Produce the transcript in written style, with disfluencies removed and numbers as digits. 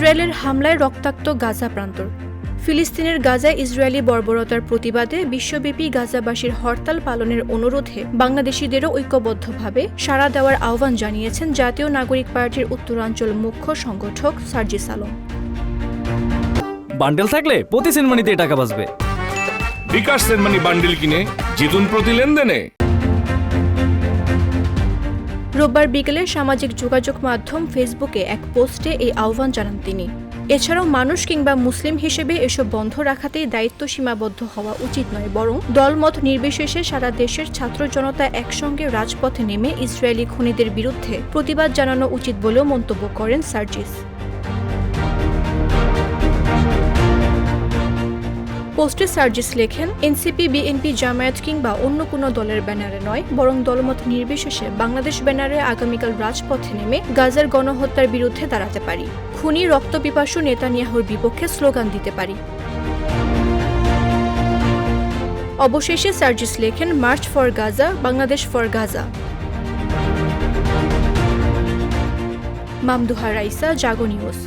ইসরায়েলের হামলায় রক্তাক্ত গাজা প্রান্তর। ফিলিস্তিনের গাজায় ইসরায়েলি বর্বরতার প্রতিবাদে বিশ্বব্যাপী গাজাবাসীর হরতাল পালনের অনুরোধে বাংলাদেশিদেরও ঐক্যবদ্ধভাবে সাড়া দেওয়ার আহ্বান জানিয়েছেন জাতীয় নাগরিক পার্টির উত্তরাঞ্চল মুখ্য সংগঠক সার্জিস আলম। বান্ডেল থাকলে প্রতি সেনমানিতে টাকা বাঁচবে। বিকাশ সেনমানি বান্ডেল কিনে জিতুন প্রতি লেনদেনে। রোববার বিকেলে সামাজিক যোগাযোগ মাধ্যম ফেসবুকে এক পোস্টে এই আহ্বান জানান তিনি। এছাড়াও মানুষ কিংবা মুসলিম হিসেবে এসব বন্ধ রাখাতেই দায়িত্ব সীমাবদ্ধ হওয়া উচিত নয়, বরং দলমত নির্বিশেষে সারা দেশের ছাত্র জনতা একসঙ্গে রাজপথে নেমে ইসরায়েলি খুনিদের বিরুদ্ধে প্রতিবাদ জানানো উচিত বলেও মন্তব্য করেন সার্জিস। পোস্টে সার্জিস লেখেন, এনসিপি, বিএনপি, জামায়াত কিংবা অন্য কোনো দলের ব্যানারে নয়, বরং দলমত নির্বিশেষে বাংলাদেশ ব্যানারে আগামীকাল রাজপথে নেমে গাজার গণহত্যার বিরুদ্ধে দাঁড়াতে পারি। খুনি রক্তপিপাসু নেতানিয়াহুর বিপক্ষে স্লোগান দিতে পারি। অবশেষে সার্জিস লেখেন, March for Gaza, Bangladesh for Gaza. Mamduha Raisa, Jago news.